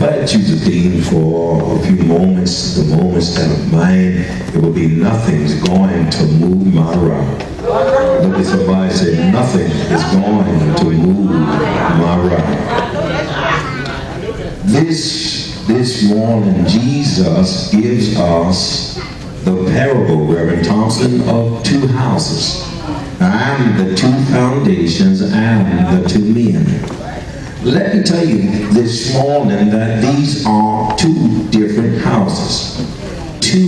invite you to think for a few moments, the moments that of mine, it will be nothing's going to move my rock. Look at somebody and say, nothing is going to move my rock. This morning, Jesus gives us the parable, Reverend Thompson, of two houses. And the two foundations and the two men. Let me tell you this morning that these are two different houses, two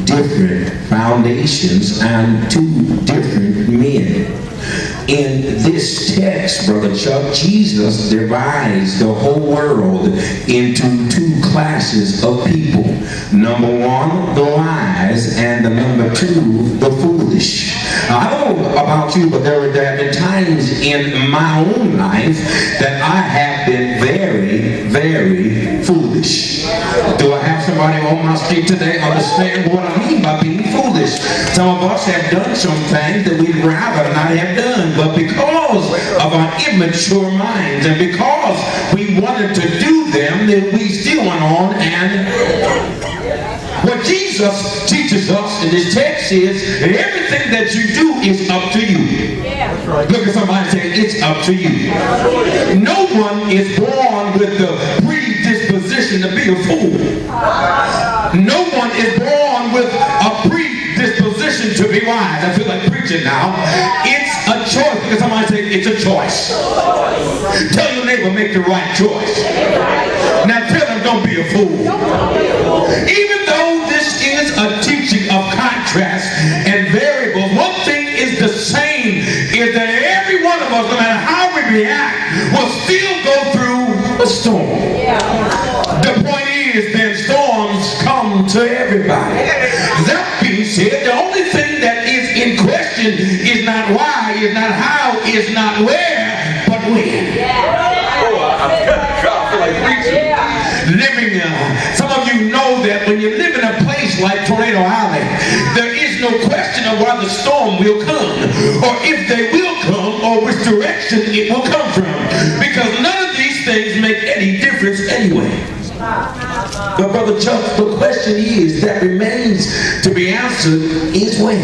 different foundations, and two different men. In this text, Brother Chuck, Jesus divides the whole world into two classes of people. Number one, the wise, and the number two, the foolish. I don't know about you, but there have been times in my own life that I have been very, very foolish. Do I have somebody on my street today understand what I mean by being foolish? Some of us have done some things that we'd rather not have done, but because of our immature minds and because we wanted to do them, then we still went on. And what Jesus teaches us in this text is everything that you do is up to you. Look at somebody and say, it's up to you. No one is born with the predisposition to be a fool. No one is born with a predisposition to be wise. I feel like preaching now. It's a choice. Look at somebody and say, it's a choice. Tell your neighbor, make the right choice. Now tell them, don't be a fool. Even though this is a teaching of contrast and variables, one thing is the same, is that every one of us, no matter how we react, will still go through a storm. The point is that storms come to everybody. That being said, the only thing that is in question is not why, is not how, is not where, but when. Some of you know that when you live in a place like Tornado Alley, there is no question of why the storm will come, or if they will come, or which direction it will come from, because none of these things make any difference anyway. But Brother Chuck, the question is that remains to be answered is when.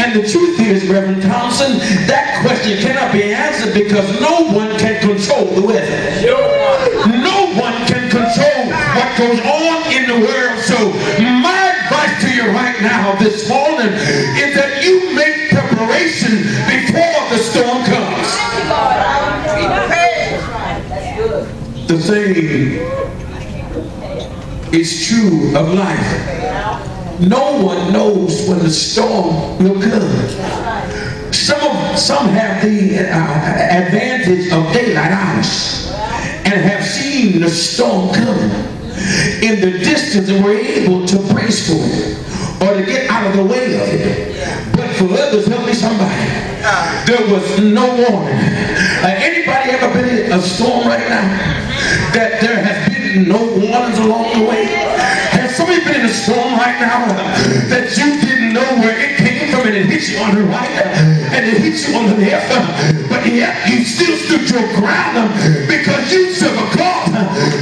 And the truth is, Reverend Thompson, that question cannot be answered because no one can control the weather. No one can control what goes on in the world. So my advice to you right now this morning is that you make preparation before the storm comes. The same is true of life. No one knows when the storm will come. Some have the advantage of daylight hours and have seen the storm coming in the distance and were able to brace for it or to get out of the way of it. But for others, help me somebody, there was no warning. Anybody ever been in a storm right now that there has been no warnings along the way? Has somebody been in a storm right now that you didn't know where it came from and it hit you on the right and it hit you on the left, but yet you still stood your ground because you serve a God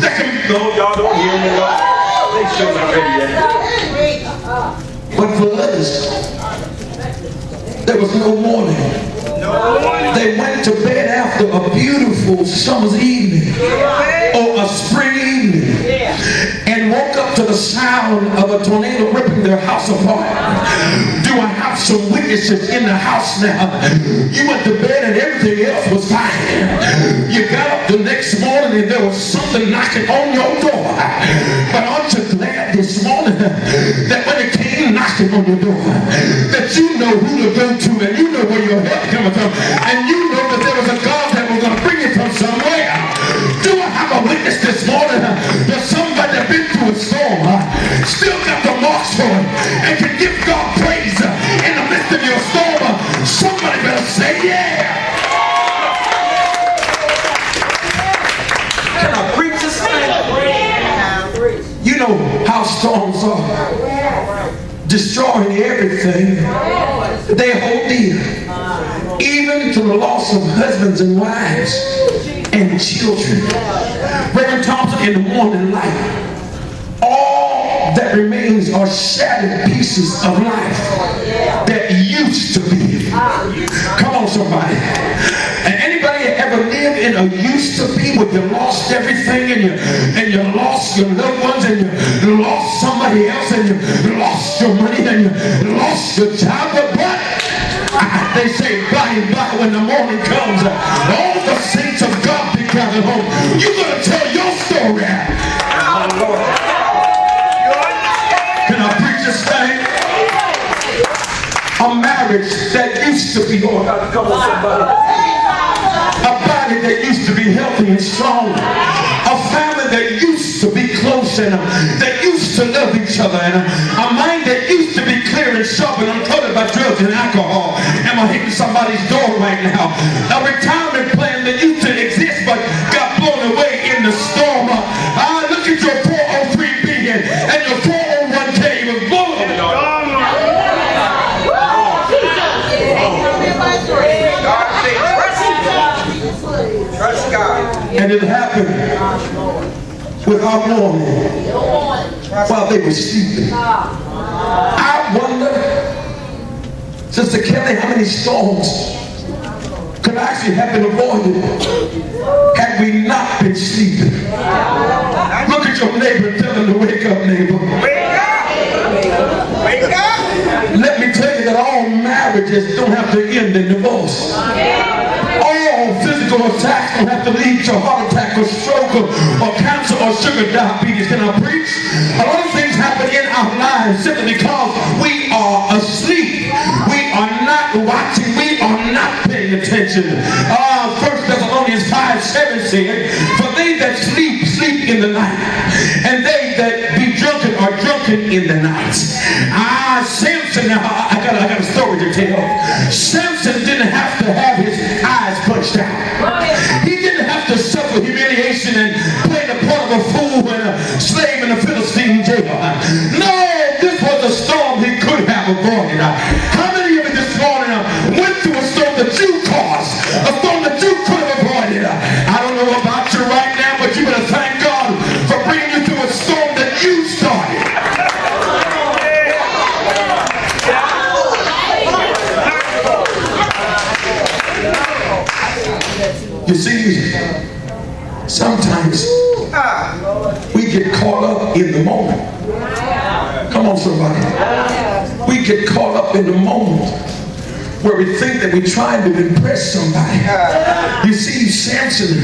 that can... No, y'all don't hear me. They shouldn't have ready yet. But for others, there was no warning. They went to bed after a beautiful summer's evening or a spring evening and woke up to the sound of a tornado ripping their house apart. Do I have some witnesses in the house now? You went to bed and everything else was fine. You got up the next morning and there was something knocking on your door. But aren't you glad this morning that when it came knocking on your door, that you know who to go to and you know where your help coming from, and you know that there was a God that was going to bring it from somewhere? Do I have a witness this morning that somebody that's been through a storm still got the marks for it and can give God praise in the midst of your storm? Somebody better say yeah. Can I preach this thing? You know how storms are. Destroying everything they hold dear, even to the loss of husbands and wives and children. Reverend Thompson, in remains are shattered pieces of life that used to be. Come on, somebody. And anybody ever lived in a used to be where you lost everything and you lost your loved ones and you lost somebody else and you lost your money and you lost your job? But they say by and by when the morning comes, all the saints of God be gathered home. You're going to tell your story. Can I preach this thing? A marriage that used to be, oh God, come on somebody. A body that used to be healthy and strong. A family that used to be close and that used to love each other. And a mind that used to be clear and sharp and unclouded by drugs and alcohol. Am I hitting somebody's door right now? A retirement plan that used to exist but got blown away in the storm. Look at your 403B and your 401K was blown away. Trust God. And it happened without warning while they were sleeping. I wonder, Sister Kelly, how many storms could actually have been avoided had we not been sleeping? Look at your neighbor and tell him to wake up, neighbor. Wake up! Wake up! Let me tell you that all marriages don't have to end in divorce. All physical attacks don't have to lead to heart attack or stroke or cancer or sugar diabetes. Can I preach? A lot of things happen in our lives simply because we are asleep. We are not watching. We are not paying attention. 1 Thessalonians 5:7 said, for they that sleep, sleep in the night. And they that be drunken are drunken in the night. Samson, now I got a story to tell. Samson didn't have to have his eyes punched out. He didn't have to suffer humiliation and play the part of a fool and a slave in a Philistine jail. No, this was a storm he could have avoided. How many of you this morning went through a storm that you caused? A storm that you could have avoided? I don't know about you right now, but you better thank God for bringing you through a storm that you started. You see, sometimes we get caught up in the moment. Come on, somebody. We get caught up in the moment where we think that we're trying to impress somebody. You see, Samson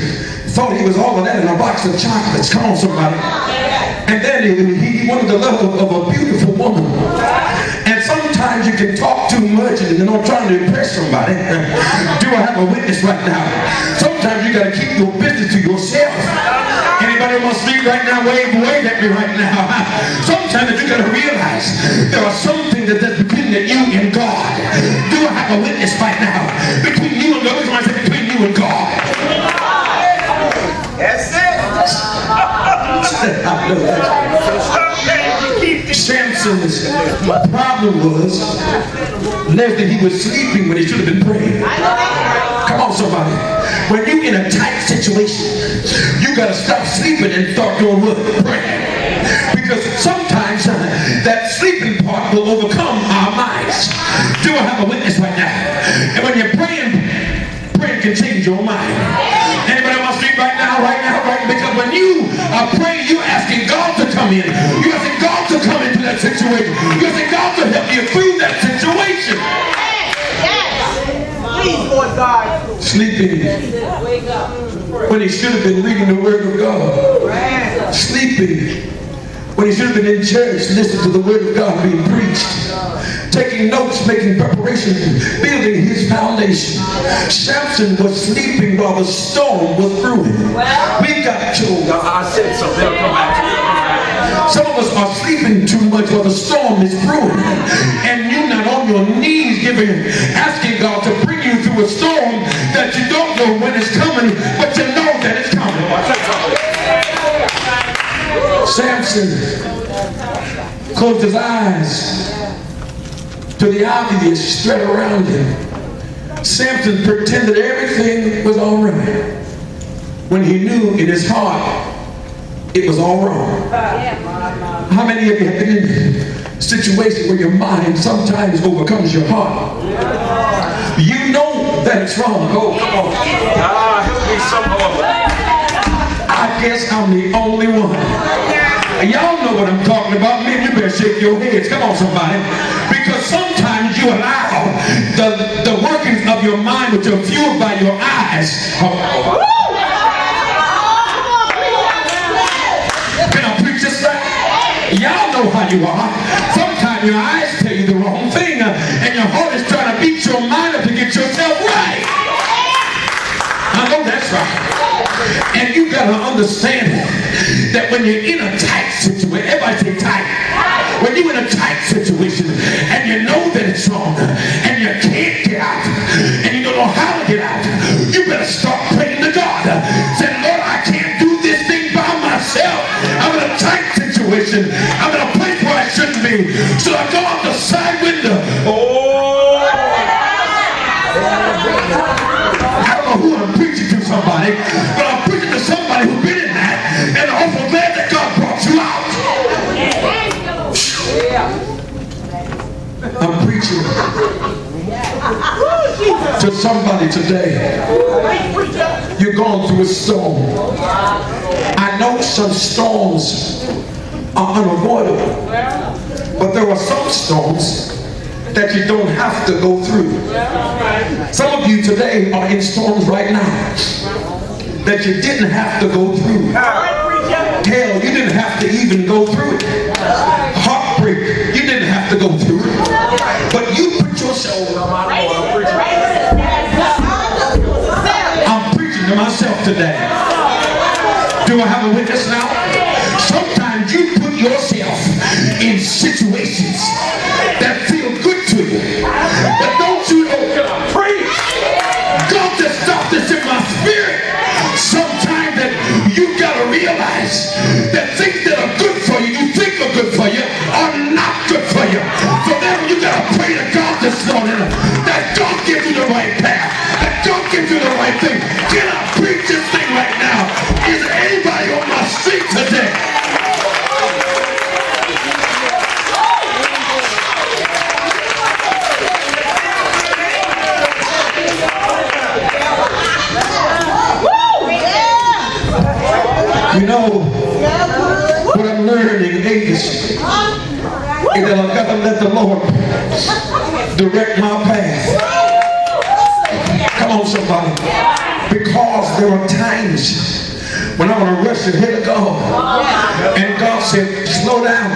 thought he was all of that in a box of chocolates. Come on, somebody. And then he wanted the love of a beautiful woman. And sometimes you can talk too much and you're not trying to impress somebody. Do I have a witness right now? Sometimes you got to keep your business to yourself. Anybody want to speak right now? Wave at me right now. Sometimes you got to realize there are some things that's between you and God. Do I have a witness right now? Between you and God. I say between you and God. That's it. Samson's problem was that he was sleeping when he should have been praying. Come on, somebody. When you're in a tight situation, you got to stop sleeping and start doing what? Praying. Because sometimes that sleeping part will overcome our minds. Do I have a witness right now? And when you're praying, praying can change your mind. Anybody want to speak right now? Right? Because when you are praying, you're asking God to come in. You're asking God to come into that situation. You're asking God to help you through that situation. Please, Lord God. Sleeping when he should have been reading the Word of God. Sleeping when he should have been in church, listening to the Word of God being preached. Taking notes, making preparations, building his foundation. Samson was sleeping while the storm was brewing. We got children. I said something. They'll come back to you. Some of us are sleeping too much while the storm is brewing. And you're not on your knees asking God to bring you through a storm that you don't know when it's coming, but you know that it's coming. Samson closed his eyes to the obvious threat around him. Samson pretended everything was all right when he knew in his heart it was all wrong. How many of you have been in a situation where your mind sometimes overcomes your heart? You know that it's wrong. Oh, come on. Help me some more. I guess I'm the only one. Y'all know what I'm talking about. Men, you better shake your heads. Come on, somebody. Because sometimes you allow the workings of your mind, which are fueled by your eyes. Can I preach this right? Y'all know how you are. Sometimes your eyes tell you the wrong thing, and your heart is trying to beat your mind up to get yourself right. I know that's right. And you gotta understand that when you're in a tight situation, everybody say tight. When you're in a tight situation and you know that it's wrong and you can't get out and you don't know how to get out, you better start praying to God. Say, Lord, I can't do this thing by myself. I'm in a tight situation. I'm in a place where I shouldn't be. So I go out the side window. Oh! I don't know who I'm preaching to, somebody, but I'm preaching to somebody who's been in that, and I'm awful glad that God brought you out. I'm preaching to somebody today. You're going through a storm. I know some storms are unavoidable, but there are some storms that you don't have to go through. Some of you today are in storms right now that you didn't have to go through. Hell, you didn't have to even go through it. Heartbreak, you didn't have to go through it. But you put yourself. I'm preaching to myself today. Do I have a witness now? Sometimes you put yourself in situations that feel good to you. But don't you know, preach. God just stopped this in my spirit. Sometimes that you gotta realize that things that are good for you, you think are good for you, are not good for you. So then you gotta pray to God this morning that God gives you the right path, that God gives you the right thing. Can I preach this thing right now? Is there anybody on my street today? You know, what I'm learning is that I've got to let the Lord direct my path. Come on, somebody. Because there are times when I want to rush ahead of God. And God said, slow down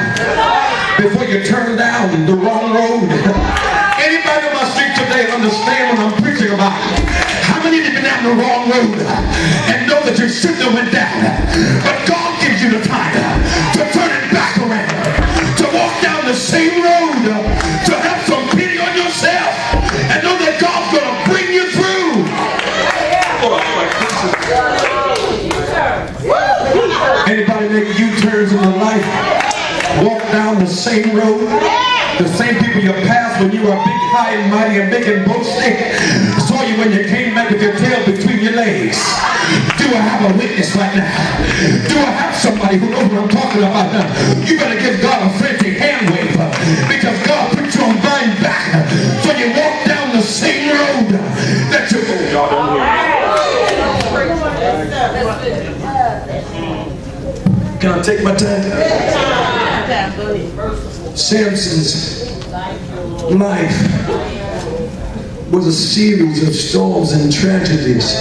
before you turn down the wrong road. Anybody on my street today understand what I'm preaching about? How many of you been down the wrong road and know that you shouldn't have went down? But God gives you the time to turn it back around, to walk down the same road, to have some pity on yourself, and know that God's going to bring you through. Anybody make U-turns in their life? Walk down the same road? The same people you passed when you were big, high, and mighty, and big and boasting saw you when you came back with your tail between your legs. Do I have a witness right now? Do I have somebody who knows what I'm talking about now? You better give God a frantic hand wave because God put you on thine back so you walk down the same road that you go. Y'all don't hear me. Can I take my time? Samson's life was a series of storms and tragedies,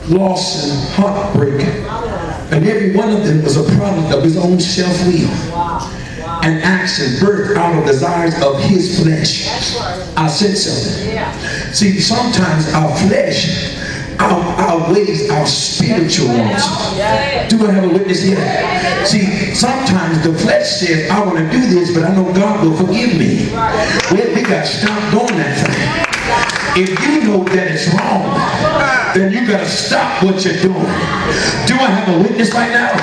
loss and heartbreak, and every one of them was a product of his own self-will and action birthed out of desires of his flesh. I said something. See, sometimes our flesh outweighs our spiritual wants. Do I have a witness here? See, sometimes the flesh says, I want to do this, but I know God will forgive me. Well, we got to stop doing that thing. If you know that it's wrong, then you got to stop what you're doing. Do I have a witness right now?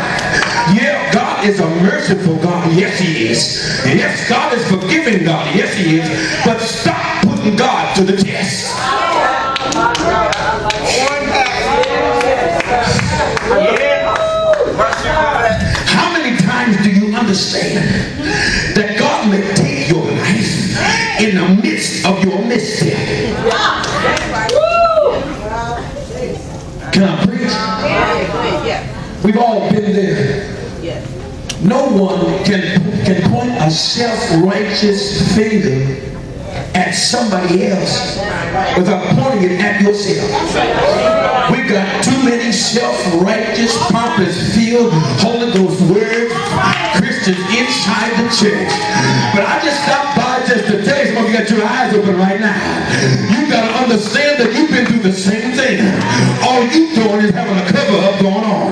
Yeah, God is a merciful God. Yes, He is. Yes, God is forgiving God. Yes, He is. But stop putting God to the test. understand that God may take your life in the midst of your misstep. Can I preach? We've all been there. No one can point a self-righteous finger at somebody else without pointing it at yourself. We've got too many self-righteous, pompous-filled, Holy Ghost word Christians inside the church. But I just stopped by just to tell you, some of you got your eyes open right now. You got to understand that you've been through the same thing. All you doing is having a cover-up going on.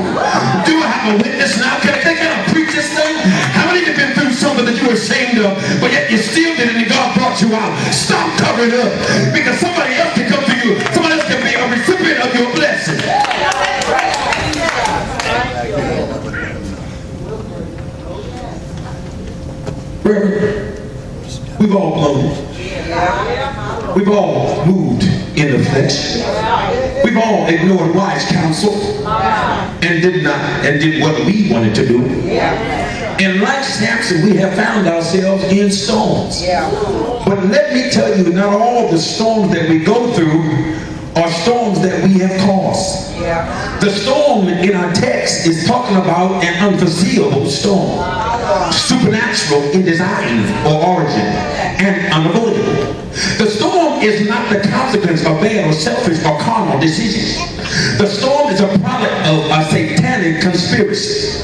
Do I have a witness now? Can I preach this thing? How many of you have been through something that you were ashamed of, but yet you still did it and God brought you out? Stop covering up, because somebody else can come to you. Somebody else can be a recipient of your blessing. We've all blown. We've all moved in the flesh. We've all ignored wise counsel and did what we wanted to do. And like Samson, we have found ourselves in storms. But let me tell you, not all the storms that we go through are storms that we have caused. The storm in our text is talking about an unforeseeable storm, supernatural in design or origin, and unavoidable. The storm is not the consequence of bad or selfish or carnal decisions. The storm is a product of a satanic conspiracy.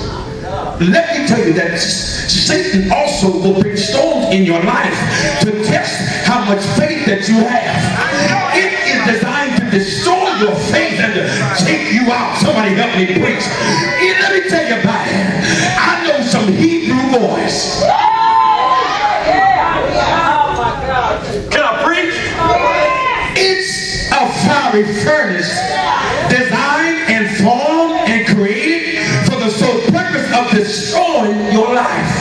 Let me tell you that Satan also will bring storms in your life to test how much faith that you have. It is designed to destroy your faith and to take you out. Somebody help me preach. Let me tell you about it. I know some Hebrew boys. Can I preach? It's a fiery furnace designed and formed and created for the sole purpose of destroying your life.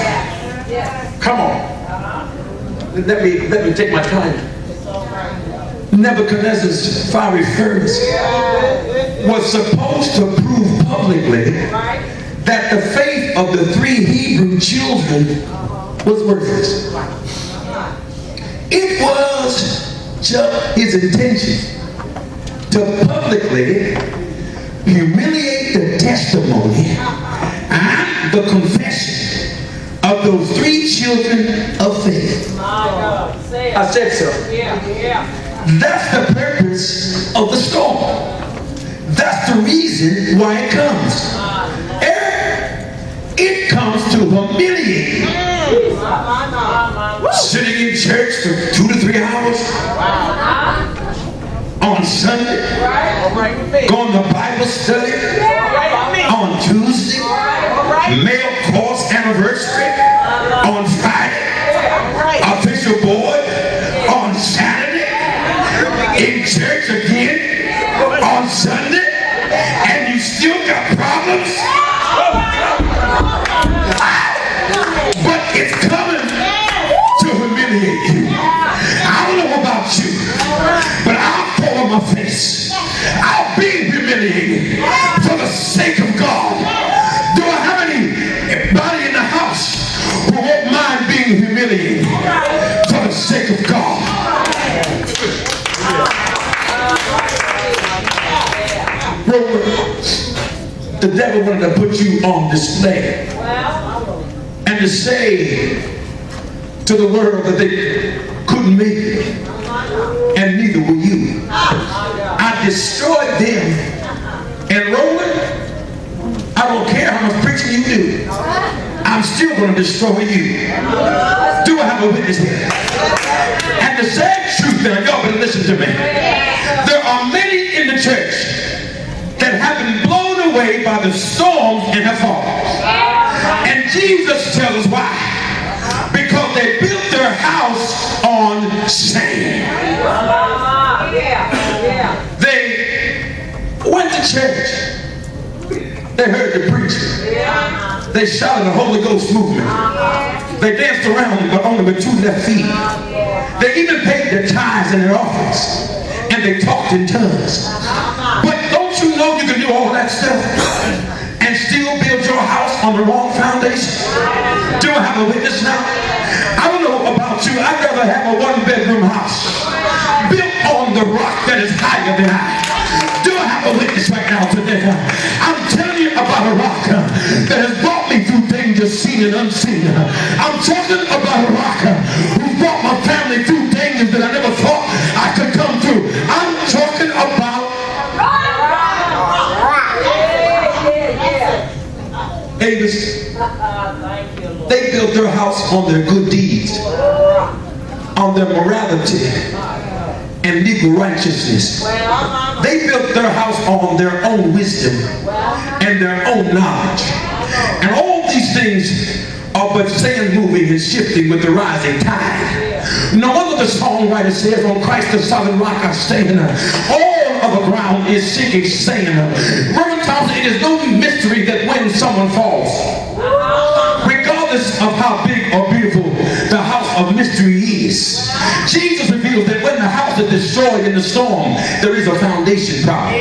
Come on. Let me take my time. Nebuchadnezzar's fiery furnace was supposed to prove publicly that the faith of the 3 Hebrew children was worthless. It was just his intention to publicly humiliate the testimony and the confession of those 3 children of faith. I said so. That's the purpose of the storm. That's the reason why it comes. It comes to humiliate you. Sitting in church for 2 to 3 hours on Sunday, going to Bible study on Tuesday, male course anniversary on Friday, official board on Saturday, in church again on Sunday, and you still got problems. But it's coming to humiliate you. I don't know about you, but I'll fall on my face. I'll be humiliated for the sake of God. Do I have anybody in the house who won't mind being humiliated for the sake of God? The devil wanted to put you on display and to say to the world that they couldn't make it, and neither will you. I destroyed them, and Roland, I don't care how much preaching you do, I'm still going to destroy you. Do I have a witness here? And the sad truth now, y'all better listen to me. There are many in the church that have been blown away by the storms and have fallen. And Jesus tells us why. Because they built their house on sand. They went to church. They heard the preacher. They shouted the Holy Ghost movement. They danced around but only with 2 left feet. They even paid their tithes and their offerings. And they talked in tongues. But don't you know you can do all that stuff and still build your house on the wrong foundation? Do I have a witness now? I don't know about you. I'd rather have a one-bedroom house built on the rock that is higher than I. Do I have a witness right now today? I'm telling you about a rock that has brought me through dangers seen and unseen. I'm talking about a rock who brought my family through dangers that I never thought I could come through. I'm talking about Avis. They built their house on their good deeds, on their morality and legal righteousness. They built their house on their own wisdom and their own knowledge. And all these things are but sand moving and shifting with the rising tide. No wonder the songwriter says, on Christ the solid rock I stand. All of the ground is sinking sand. Reverend Thompson, it is no mystery that when someone falls, regardless of how big or beautiful the house of mystery is, Jesus reveals that when the house is destroyed in the storm, there is a foundation problem.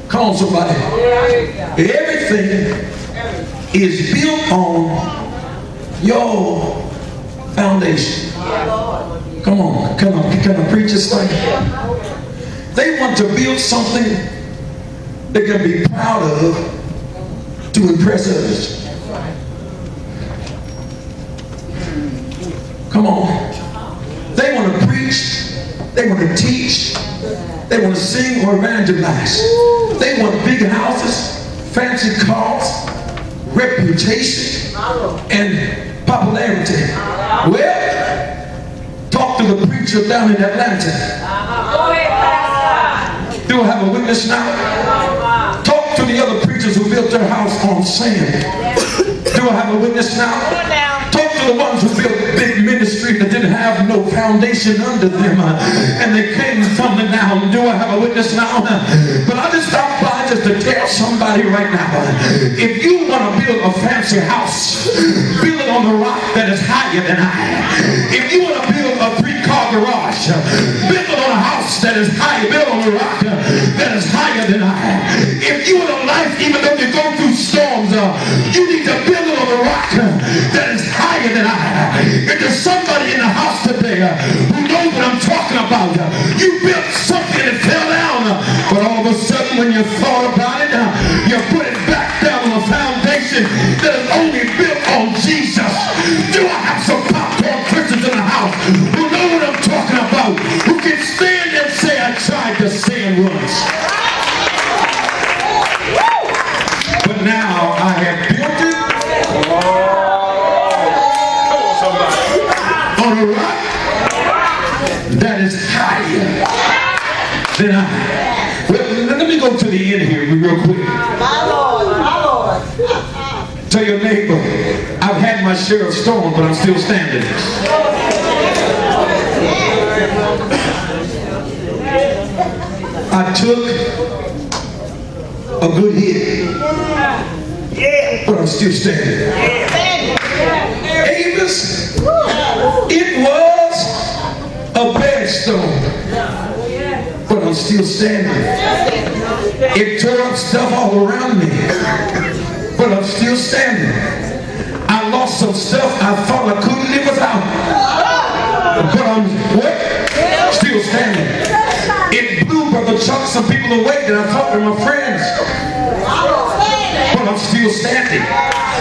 Come on, somebody. Everything is built on your foundation. Come on, can I preach this thing? They want to build something they can be proud of to impress others. Come on. They want to preach, they want to teach, they want to sing or evangelize. They want big houses, fancy cars, reputation, and popularity. Well, talk to the preacher down in Atlanta. Do I have a witness now? Talk to the other preachers who built their house on sand. Do I have a witness now? Talk to the ones who built big ministry that didn't have no foundation under them, and they came tumbling down. Do I have a witness now? But I just stopped by just to tell somebody right now, if you want to build a fancy house, build it on the rock that is higher than I. If you want to build a 3-car garage, build it on a house that is higher, build on a rock that is higher than I. If you want a life, even though you go through storms, you need to build it on a rock that is higher than I. If there's somebody in the house today who knows what I'm talking about, you built something that fell down, but all of a sudden when you thought about it, you put it back down on a foundation that is only built on Jesus. Do I have some popcorn Christians in the house who know what I'm talking about, who can stand and say, I tried to sand once, but now I have built it on a rock that is higher than I. Well, let me go to the end here real quick. My Lord. Tell your neighbor, I've had my share of storms, but I'm still standing. I took a good hit, but I'm still standing. Avis, it was a bad storm, but I'm still standing. It tore up stuff all around me, but I'm still standing. I lost some stuff I thought I couldn't live without, but I'm still standing. It blew Brother Chuck some people away that I thought were my friends, but I'm still standing.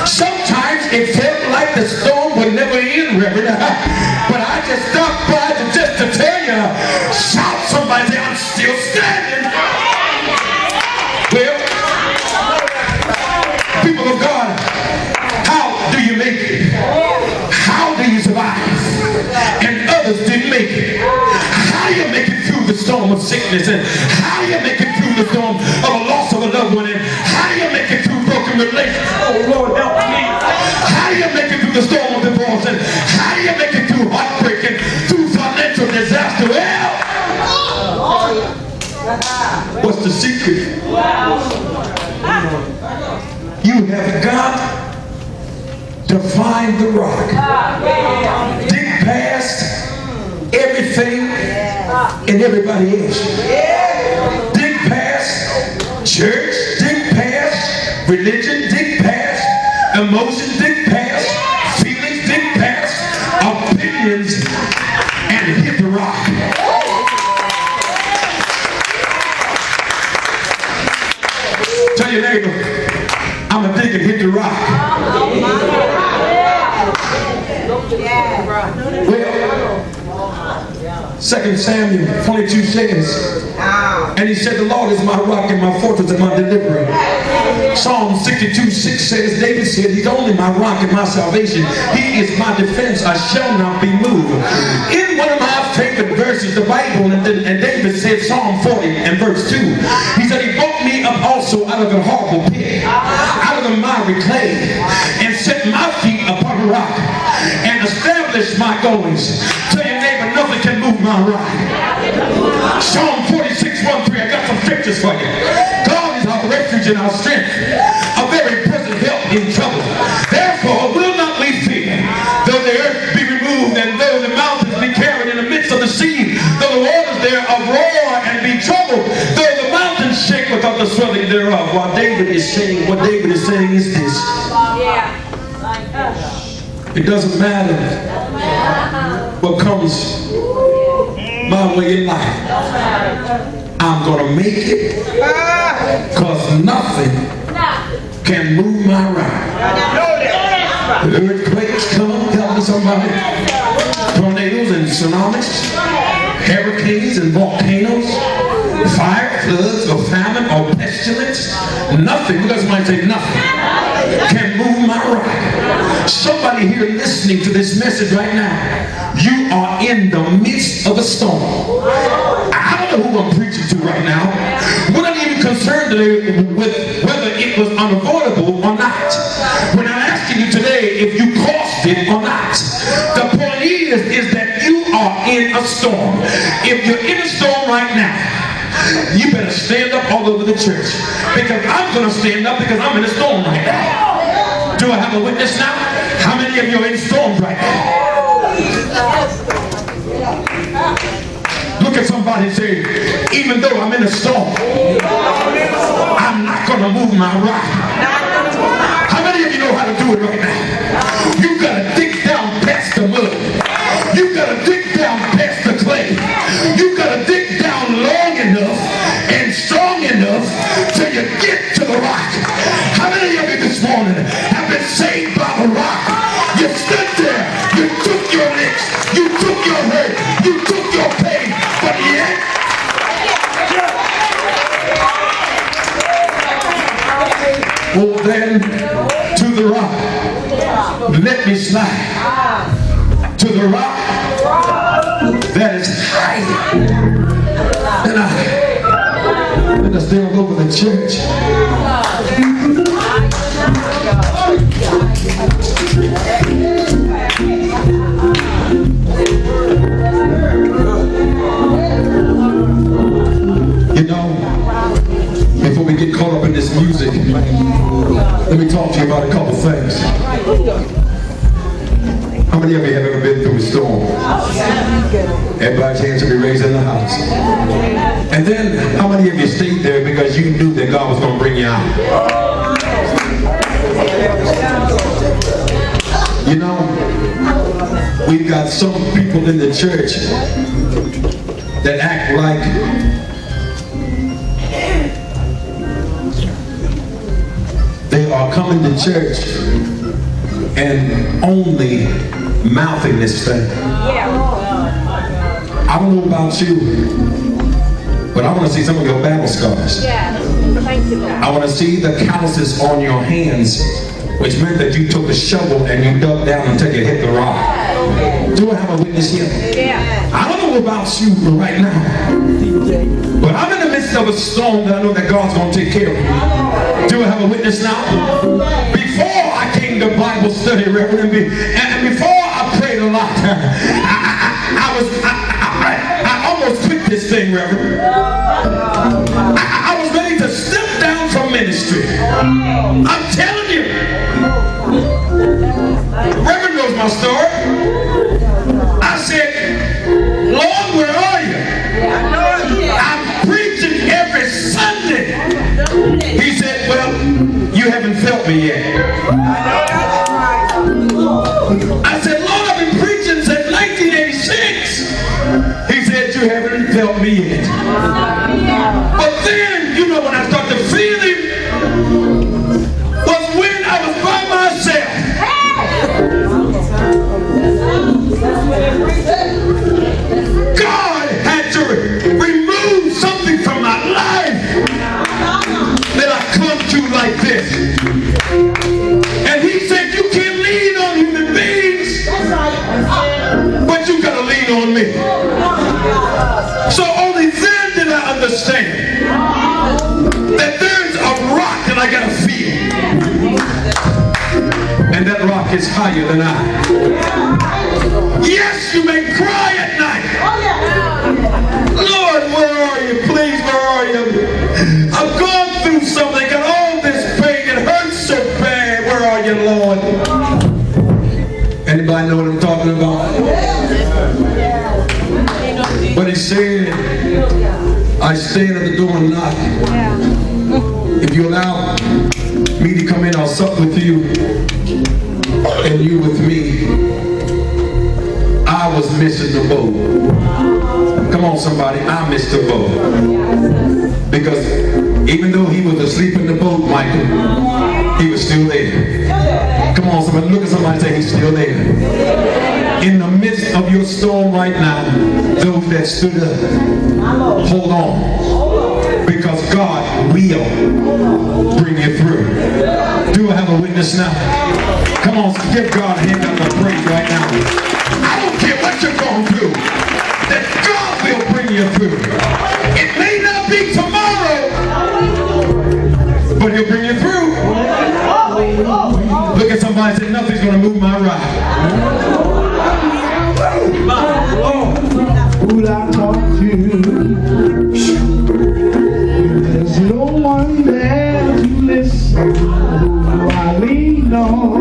Sometimes it felt like the storm would never end, Reverend, but I just stopped by just to tell you, shout somebody, say, I'm still standing. Well, people of God, how do you make it? How do you survive? And others didn't make it. How do you make it through the storm of sickness? And how do you make it through the storm of a loss of a loved one? And how do you make it through broken relationships? Oh Lord, help me. How do you make it through the storm of divorce? And how do you make it through heartbreak and through financial disaster? Well, what's the secret? You have got to find the rock. Dig past everything and everybody else. Dig past church. Dig past Religion didn't pass. Emotions didn't pass. Feelings didn't pass. Opinions, and hit the rock. Tell your neighbor, I'm a dig and hit the rock. Well, 2 Samuel 22 says, and he said, the Lord is my rock and my fortress and my deliverer. Psalm 62:6 says, David said, he's only my rock and my salvation. He is my defense. I shall not be moved. In one of my favorite verses, the Bible, and David said, Psalm 40 and verse 2, he said, he brought me up also out of a horrible pit, out of the miry clay, and set my feet upon a rock, and established my goings. Tell your neighbor, nothing can move my rock. Psalm 46:1-3, I got some scriptures for you. God is our refuge and our strength, a very present help in trouble. Therefore will not we fear, though the earth be removed, and though the mountains be carried in the midst of the sea, though the waters thereof roar and be troubled, though the mountains shake without the swelling thereof. What David is saying is this. It doesn't matter what comes my way in life. I'm going to make it, because nothing can move my ride. Earthquakes come, help me somebody. Tornadoes and tsunamis, hurricanes and volcanoes, fire, floods, or famine, or pestilence. Nothing, because somebody say nothing, can move my ride. Somebody here listening to this message right now, you are in the midst of a storm. I don't know who I'm preaching to right now. We're not even concerned today with whether it was unavoidable or not. We're not asking you today if you caused it or not. The point is that you are in a storm. If you're in a storm right now, you better stand up all over the church, because I'm going to stand up because I'm in a storm right now. Do I have a witness now? How many of you are in storms right now? Look at somebody and say, even though I'm in a storm, I'm not going to move my rock. How many of you know how to do it right now? You got to dig down past the mud. You got to dig down past the clay. You got to dig down long enough and strong enough till you get to the rock. How many of you this morning have been saved by the rock? You stood there, you took your licks, you took your hurt, you took your pain, but yet well then, to the rock, let me slide to the rock that is higher than I. Let us stay all over the church. You know, before we get caught up in this music, let me talk to you about a couple things. How many of you have ever been through a storm? Everybody's hands will be raised in the house. And then, how many of you stayed there because you knew that God was going to bring you out? You know, we've got some people in the church that act like they are coming to church and only mouthing this thing. I don't know about you, but I want to see some of your battle scars. I want to see the calluses on your hands, which meant that you took a shovel and you dug down until you hit the rock. Do I have a witness here? I don't know about you right now, but I'm in the midst of a storm that I know that God's going to take care of me. Do I have a witness now? Before I came to Bible study, Reverend, and before I prayed a lot, I almost quit this thing, Reverend. I was ready to step down from ministry. I'm telling you. Reverend knows my story. I said, Lord, where are you? I'm preaching every Sunday. He said, well, you haven't felt me yet. I said, Lord, I've been preaching since 1986. He said, you haven't felt me yet. But then, you know, when I started to feel him, was when I was by myself. God had to remove something from my life that I come to like this. And he said, you can't lean on human beings, but you gotta lean on me. So only then did I understand that there's a rock that I gotta feel. And that rock is higher than I. Yes, you may cry at night. Lord, where are you? Please, where are you? I've gone through something, got all this pain, it hurts so bad. Where are you, Lord? Anybody know what I'm talking about? But he said, I stand at the door and knock. If you allow me to come in, I'll sup with you, and you with me. I was missing the boat. Come on, somebody, I missed the boat. Because even though he was asleep in the boat, Michael, he was still there. Come on, somebody, look at somebody and say, he's still there. In the midst of your storm right now, those that stood up, hold on. Because God will bring you through. Do I have a witness now? Come on, give God a hand up of praise right now. I don't care what you're going through, that God will bring you through. It may not be tomorrow, but he'll bring you through. Look at somebody and say, nothing's going to move my ride. Who I talk to? There's no one there to listen. Who I lean on.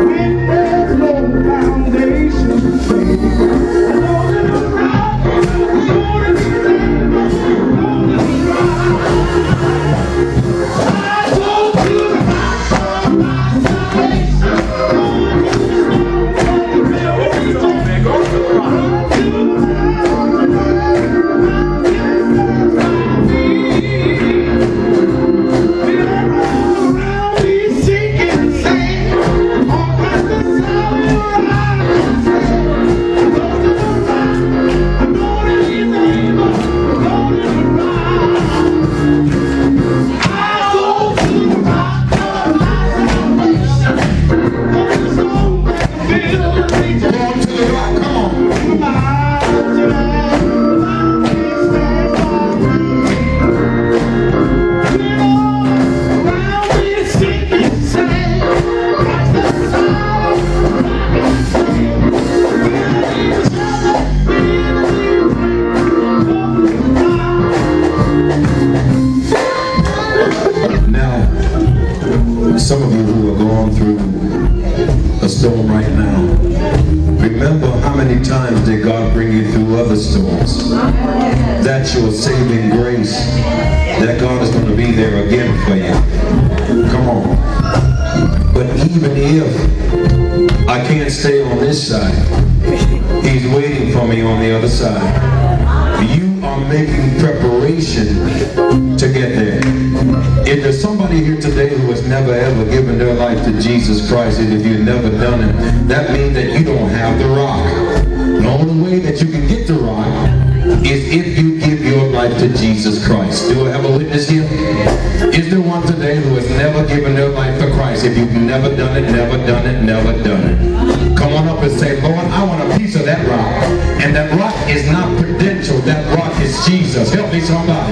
When there's no foundation, some of you who are going through a storm right now, remember how many times did God bring you through other storms? That's your saving grace, that God is going to be there again for you. Come on. But even if I can't stay on this side, he's waiting for me on the other side. You are making preparation to get there. If there's somebody here today who has never ever given their life to Jesus Christ, and if you've never done it, that means that you don't have the rock. The only way that you can get the rock is if you give your life to Jesus Christ. Do I have a witness here? Is there one today who has never given their life to Christ? If you've never done it, never done it, never done it, come on up and say, Lord, I want a piece of that rock. And that rock is not prudential. That rock is Jesus. Help me somebody.